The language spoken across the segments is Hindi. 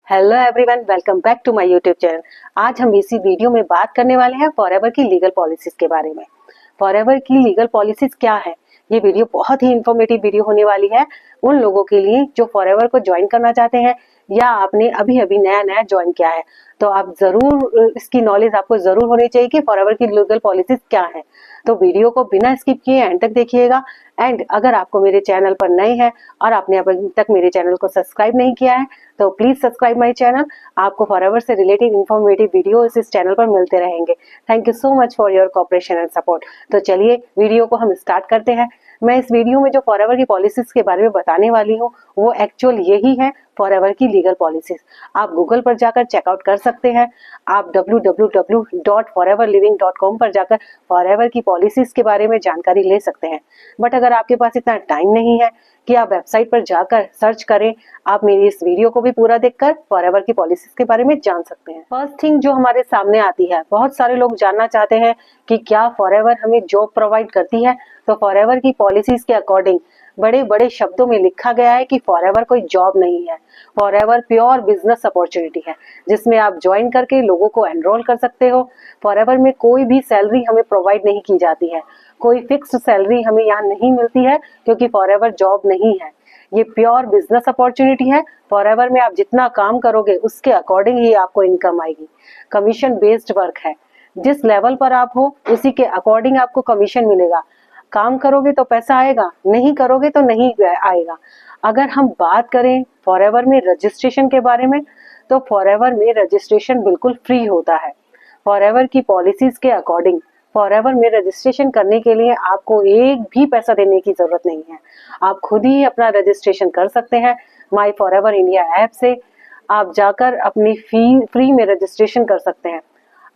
Hello everyone, welcome back to my YouTube channel. आज हम इसी वीडियो में बात करने वाले हैं फॉरएवर की लीगल पॉलिसीज के बारे में। फॉरएवर की लीगल पॉलिसीज क्या है, ये वीडियो बहुत ही इंफॉर्मेटिव वीडियो होने वाली है उन लोगों के लिए जो फॉरएवर को ज्वाइन करना चाहते हैं या आपने अभी अभी नया ज्वाइन किया है। तो आप जरूर इसकी नॉलेज आपको जरूर होनी चाहिए कि फॉरएवर की लीगल पॉलिसीज क्या है। तो वीडियो को बिना स्किप किए एंड तक देखिएगा। एंड अगर आपको मेरे चैनल पर नए हैं और आपने अभी तक मेरे चैनल को सब्सक्राइब नहीं किया है तो प्लीज सब्सक्राइब माय चैनल। आपको फॉरएवर से रिलेटेड इंफॉर्मेटिव वीडियो इस चैनल पर मिलते रहेंगे। Thank you so much for your cooperation and support. तो चलिए वीडियो को हम स्टार्ट करते हैं। मैं इस वीडियो में जो फॉरएवर की पॉलिसीज के बारे में बताने वाली हूँ वो एक्चुअल यही है, फॉरएवर की लीगल पॉलिसीज। आप गूगल पर जाकर चेकआउट कर सकते हैं। आप www.foreverliving.com पर जाकर फॉरएवर की पॉलिसीज के बारे में जानकारी ले सकते हैं। बट अगर आपके पास इतना टाइम नहीं है कि आप वेबसाइट पर जाकर सर्च करें, आप मेरी इस वीडियो को भी पूरा देखकर फॉरएवर की पॉलिसीज के बारे में जान सकते हैं। फर्स्ट थिंग जो हमारे सामने आती है, बहुत सारे लोग जानना चाहते हैं कि क्या फॉरएवर हमें जॉब प्रोवाइड करती है। तो फॉरएवर की पॉलिसीज के अकॉर्डिंग बड़े बड़े शब्दों में लिखा गया है कि फॉरएवर कोई जॉब नहीं है, फॉरएवर प्योर बिजनेस अपॉर्चुनिटी है जिसमें आप ज्वाइन करके लोगों को एनरोल कर सकते हो। फॉरएवर में कोई भी सैलरी हमें प्रोवाइड नहीं की जाती है, कोई फिक्स्ड सैलरी हमें यहाँ नहीं मिलती है क्योंकि फॉरएवर जॉब नहीं है, ये प्योर बिजनेस अपॉर्चुनिटी है। फॉरएवर में आप जितना काम करोगे उसके अकॉर्डिंग ही आपको इनकम आएगी। कमीशन बेस्ड वर्क है, जिस लेवल पर आप हो उसी के अकॉर्डिंग आपको कमीशन मिलेगा। काम करोगे तो पैसा आएगा, नहीं करोगे तो नहीं आएगा। अगर हम बात करें फॉरएवर में रजिस्ट्रेशन के बारे में, तो फॉरएवर में रजिस्ट्रेशन बिल्कुल फ्री होता है। फॉरएवर की पॉलिसीज के अकॉर्डिंग फॉरएवर में रजिस्ट्रेशन करने के लिए आपको एक भी पैसा देने की जरूरत नहीं है। आप खुद ही अपना रजिस्ट्रेशन कर सकते हैं माई फॉरएवर इंडिया ऐप से। आप जाकर अपनी फ्री में रजिस्ट्रेशन कर सकते हैं।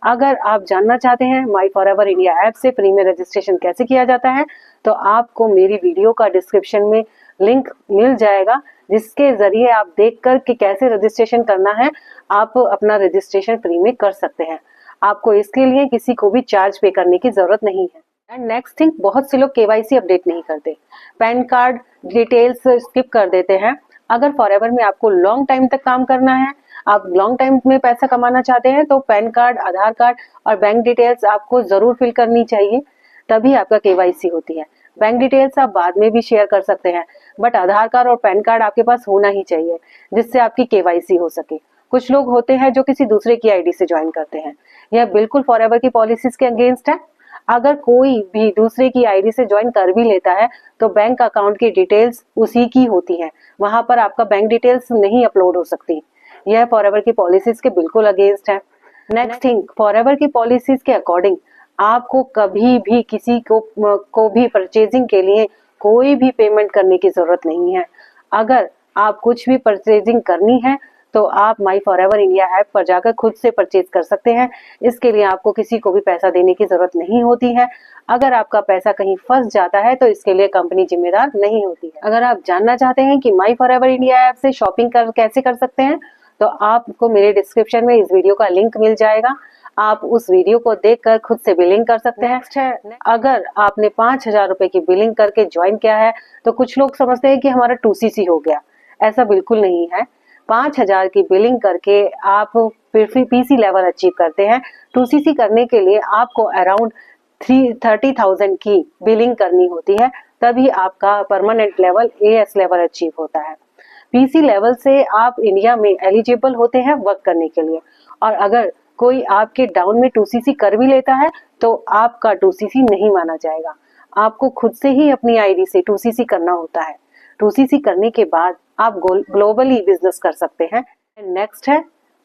अगर आप जानना चाहते हैं माई फॉरएवर इंडिया ऐप से फ्री में रजिस्ट्रेशन कैसे किया जाता है, तो आपको मेरी वीडियो का डिस्क्रिप्शन में लिंक मिल जाएगा, जिसके जरिए आप देखकर कि कैसे रजिस्ट्रेशन करना है आप अपना रजिस्ट्रेशन फ्री में कर सकते हैं। आपको इसके लिए किसी को भी चार्ज पे करने की जरूरत नहीं है। एंड नेक्स्ट थिंग, बहुत से लोग केवाईसी अपडेट नहीं करते, पैन कार्ड डिटेल्स स्किप कर देते हैं। अगर फॉरएवर में आपको लॉन्ग टाइम तक काम करना है, आप लॉन्ग टाइम में पैसा कमाना चाहते हैं, तो पैन कार्ड, आधार कार्ड और बैंक डिटेल्स आपको जरूर फिल करनी चाहिए, तभी आपका केवाईसी होती है। बैंक डिटेल्स आप बाद में भी शेयर कर सकते हैं, बट आधार कार्ड और पैन कार्ड आपके पास होना ही चाहिए जिससे आपकी केवाईसी हो सके। कुछ लोग होते हैं जो किसी दूसरे की आईडी से ज्वाइन करते हैं, यह बिल्कुल फॉरएवर की पॉलिसीज के अगेंस्ट है। अगर कोई भी दूसरे की आईडी से ज्वाइन कर भी लेता है तो बैंक अकाउंट की डिटेल्स उसी की होती है, वहां पर आपका बैंक डिटेल्स नहीं अपलोड हो सकती। यह फॉरएवर की पॉलिसीज के बिल्कुल अगेंस्ट है। नेक्स्ट थिंग, फॉरएवर की पॉलिसीज के अकॉर्डिंग आपको कभी भी किसी को भी परचेजिंग के लिए कोई भी पेमेंट करने की जरूरत नहीं है। अगर आप कुछ भी परचेजिंग करनी है तो आप माई फॉरएवर इंडिया ऐप पर जाकर खुद से परचेज कर सकते हैं। इसके लिए आपको किसी को भी पैसा देने की जरूरत नहीं होती है। अगर आपका पैसा कहीं फंस जाता है तो इसके लिए कंपनी जिम्मेदार नहीं होती है। अगर आप जानना चाहते हैं कि माई फॉरएवर इंडिया ऐप से शॉपिंग कैसे कर सकते हैं, तो आपको मेरे डिस्क्रिप्शन में इस वीडियो का लिंक मिल जाएगा। आप उस वीडियो को देखकर खुद से बिलिंग कर सकते हैं। अगर आपने 5,000 रुपए की बिलिंग करके ज्वाइन किया है तो कुछ लोग समझते हैं कि हमारा 2CC हो गया, ऐसा बिल्कुल नहीं है। 5,000 की बिलिंग करके आप फिर पीसी लेवल अचीव करते हैं। 2CC करने के लिए आपको अराउंड 30,000 की बिलिंग करनी होती है, तभी आपका permanent level AS level achieve होता है। पीसी लेवल से आप इंडिया में एलिजिबल होते हैं वर्क करने के लिए। और अगर कोई आपके डाउन में 2CC कर भी लेता है तो आपका 2CC नहीं माना जाएगा। आपको खुद से ही अपनी आईडी से 2CC करना होता है। 2CC करने के बाद आप ग्लोबली बिजनेस कर सकते हैं। नेक्स्ट है,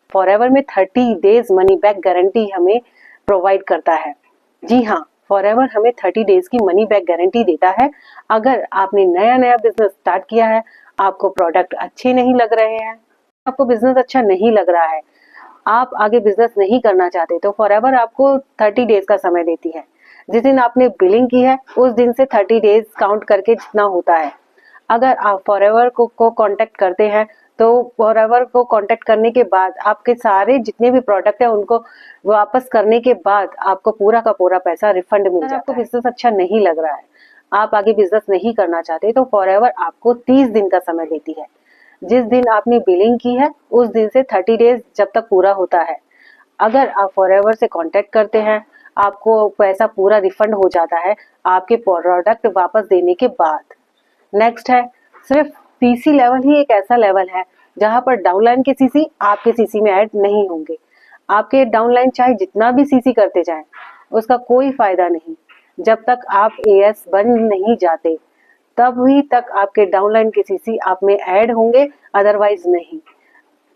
फॉरएवर में 30 डेज मनी बैक गारंटी हमें प्रोवाइड करता है। जी हाँ, फॉरएवर हमें 30 डेज की मनी बैक गारंटी देता है। अगर आपने नया बिजनेस स्टार्ट किया है, आपको प्रोडक्ट अच्छे नहीं लग रहे हैं, आपको बिजनेस अच्छा नहीं लग रहा है, आप आगे बिजनेस नहीं करना चाहते, तो फॉरएवर आपको 30 डेज का समय देती है। जिस दिन आपने बिलिंग की है उस दिन से 30 डेज काउंट करके जितना होता है। अगर आप फॉरएवर को कांटेक्ट करते हैं तो फॉरएवर को कांटेक्ट करने के बाद आपके सारे जितने भी प्रोडक्ट है उनको वापस करने के बाद आपको पूरा का पूरा पैसा रिफंड मिल जाता है। आपको बिजनेस अच्छा नहीं लग रहा है, आप आगे बिजनेस नहीं करना चाहते, तो फॉरएवर आपको 30 दिन का समय देती है। जिस दिन आपने बिलिंग की है उस दिन से 30 डेज जब तक पूरा होता है। अगर आप फॉरएवर से कांटेक्ट करते हैं, आपको पैसा पूरा रिफंड हो जाता है आपके प्रोडक्ट वापस देने के बाद। नेक्स्ट है, सिर्फ पीसी लेवल ही एक ऐसा लेवल है जहां पर डाउनलाइन के सीसी आपके सीसी में ऐड नहीं होंगे। आपके डाउनलाइन चाहे जितना भी सीसी करते जाएं, उसका कोई फायदा नहीं। जब तक आप एएस बन नहीं जाते तभी तक आपके डाउनलाइन के सीसी आप में ऐड होंगे, अदरवाइज नहीं।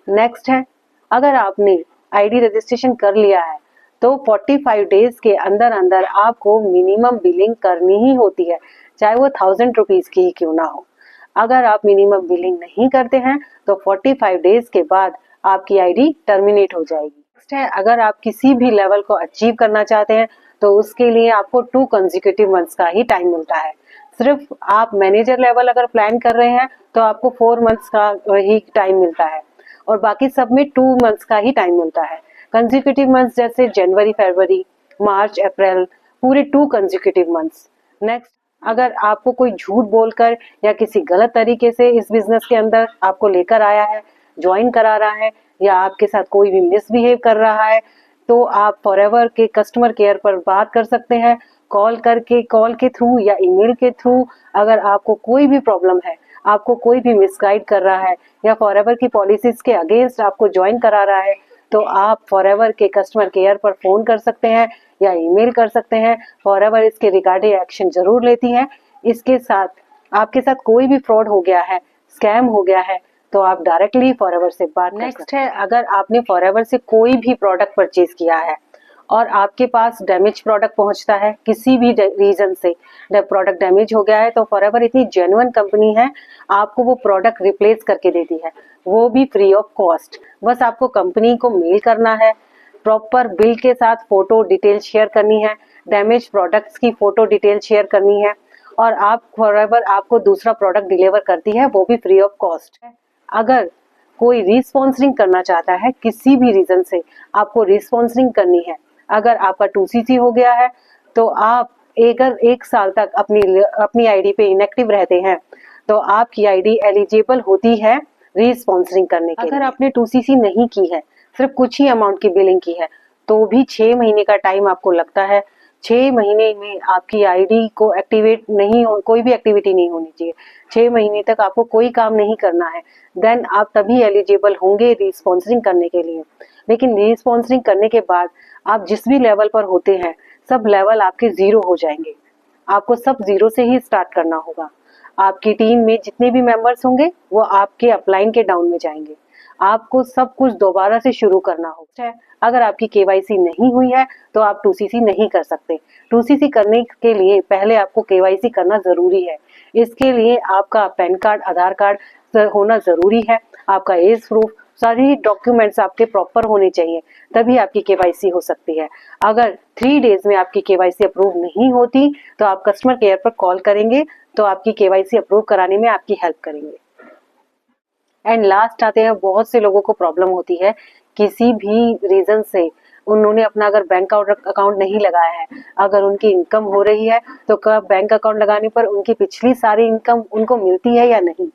नेक्स्ट है, अगर आपने आईडी रजिस्ट्रेशन कर लिया है तो 45 डेज के अंदर अंदर आपको मिनिमम बिलिंग करनी ही होती है, चाहे वो 1000 रुपीज की ही क्यों ना हो। अगर आप मिनिमम बिलिंग नहीं करते हैं तो 45 डेज के बाद आपकी आईडी टर्मिनेट हो जाएगी। नेक्स्ट है, अगर आप किसी भी लेवल को अचीव करना चाहते हैं तो उसके लिए आपको 2 कंसेक्यूटिव मंथ्स का ही टाइम मिलता है। सिर्फ आप मैनेजर लेवल अगर प्लान कर रहे हैं तो आपको 4 मंथ्स का ही टाइम मिलता है और बाकी सब में 2 मंथ्स का ही टाइम मिलता है। कंसेक्यूटिव मंथ्स जैसे जनवरी, फरवरी, मार्च, अप्रैल, पूरे 2 कंसेक्यूटिव मंथ्स। नेक्स्ट, अगर आपको कोई झूठ बोलकर या किसी गलत तरीके से इस बिजनेस के अंदर आपको लेकर आया है, ज्वाइन करा रहा है या आपके साथ कोई भी मिसबिहेव कर रहा है, तो आप फॉरएवर के कस्टमर केयर पर बात कर सकते हैं, कॉल के थ्रू या ईमेल के थ्रू। अगर आपको कोई भी प्रॉब्लम है, आपको कोई भी मिसगाइड कर रहा है या फॉरएवर की पॉलिसीज के अगेंस्ट आपको ज्वाइन करा रहा है, तो आप फॉरएवर के कस्टमर केयर पर फोन कर सकते हैं या ईमेल कर सकते हैं। फॉरएवर इसके रिगार्डिंग एक्शन जरूर लेती है। इसके साथ आपके साथ कोई भी फ्रॉड हो गया है, स्कैम हो गया है, तो आप डायरेक्टली फॉरएवर से बात। नेक्स्ट है, अगर आपने फॉरएवर से कोई भी प्रोडक्ट परचेज किया है और आपके पास डैमेज प्रोडक्ट पहुंचता है, किसी भी रीजन से प्रोडक्ट डैमेज हो गया है, तो फॉरएवर इतनी जेन्युइन कंपनी है, आपको वो प्रोडक्ट रिप्लेस करके देती है, वो भी फ्री ऑफ कॉस्ट। बस आपको कंपनी को मेल करना है, प्रॉपर बिल के साथ फोटो डिटेल शेयर करनी है, डैमेज प्रोडक्ट्स की फोटो डिटेल शेयर करनी है और आप फॉरएवर आपको दूसरा प्रोडक्ट डिलीवर करती है, वो भी फ्री ऑफ कॉस्ट है। अगर कोई रीस्पॉन्सरिंग करना चाहता है, किसी भी रीजन से आपको रीस्पॉन्सरिंग करनी है, अगर आपका 2CC हो गया है तो आप अगर 1 साल तक अपनी आईडी पे इनएक्टिव रहते हैं तो आपकी आईडी एलिजिबल होती है रीस्पॉन्सरिंग करने के लिए। अगर आपने 2CC नहीं की है, सिर्फ कुछ ही अमाउंट की बिलिंग की है, तो भी 6 महीने का टाइम आपको लगता है। 6 महीने में आपकी आईडी को एक्टिवेट नहीं हो, कोई भी एक्टिविटी नहीं होनी चाहिए। 6 महीने तक आपको कोई काम नहीं करना है, देन आप तभी एलिजिबल होंगे रीस्पॉन्सरिंग करने के लिए। लेकिन रीस्पॉन्सरिंग करने के बाद आप जिस भी लेवल पर होते हैं, सब लेवल आपके 0 हो जाएंगे। आपको सब 0 से ही स्टार्ट करना होगा। आपकी टीम में जितने भी मेंबर्स होंगे वो आपके अपलाइन के डाउन में जाएंगे। आपको सब कुछ दोबारा से शुरू करना होगा। अगर आपकी KYC नहीं हुई है तो आप 2CC नहीं कर सकते। 2CC करने के लिए पहले आपको KYC करना जरूरी है। इसके लिए आपका पैन कार्ड, आधार कार्ड होना जरूरी है, आपका एज प्रूफ, सारी डॉक्यूमेंट्स आपके प्रॉपर होने चाहिए, तभी आपकी KYC हो सकती है। अगर 3 डेज में आपकी KYC अप्रूव नहीं होती तो आप कस्टमर केयर पर कॉल करेंगे, तो आपकी KYC अप्रूव कराने में आपकी हेल्प करेंगे। एंड लास्ट आते हैं, बहुत से लोगों को प्रॉब्लम होती है, किसी भी रीजन से उन्होंने अपना अगर बैंक अकाउंट नहीं लगाया है, अगर उनकी इनकम हो रही है तो क्या बैंक अकाउंट लगाने पर उनकी पिछली सारी इनकम उनको मिलती है या नहीं?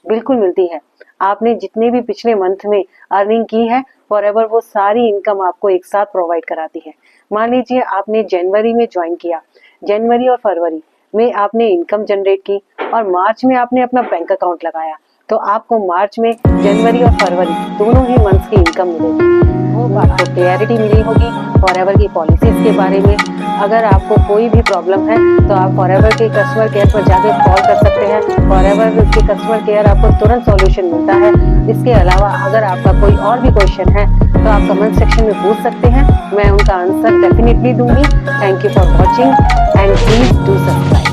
बिल्कुल मिलती है। आपने जितने भी पिछले मंथ में अर्निंग की है, फॉरएवर वो सारी इनकम आपको एक साथ प्रोवाइड कराती है। मान लीजिए आपने जनवरी में ज्वाइन किया, जनवरी और फरवरी में आपने इनकम जनरेट की और मार्च में आपने अपना बैंक अकाउंट लगाया, तो आपको मार्च में, जनवरी और फरवरी दोनों ही मंथ्स की इनकम मिलेगी। वो आपको क्लियरिटी मिली होगी फॉरएवर की पॉलिसीज के बारे में। अगर आपको कोई भी प्रॉब्लम है तो आप फॉरएवर के कस्टमर केयर पर जाकर कॉल कर सकते हैं। फॉरएवर के कस्टमर केयर आपको तुरंत सॉल्यूशन मिलता है। इसके अलावा अगर आपका कोई और भी क्वेश्चन है तो आप कमेंट सेक्शन में पूछ सकते हैं, मैं उनका आंसर डेफिनेटली दूंगी। Thank you for watching and please do subscribe.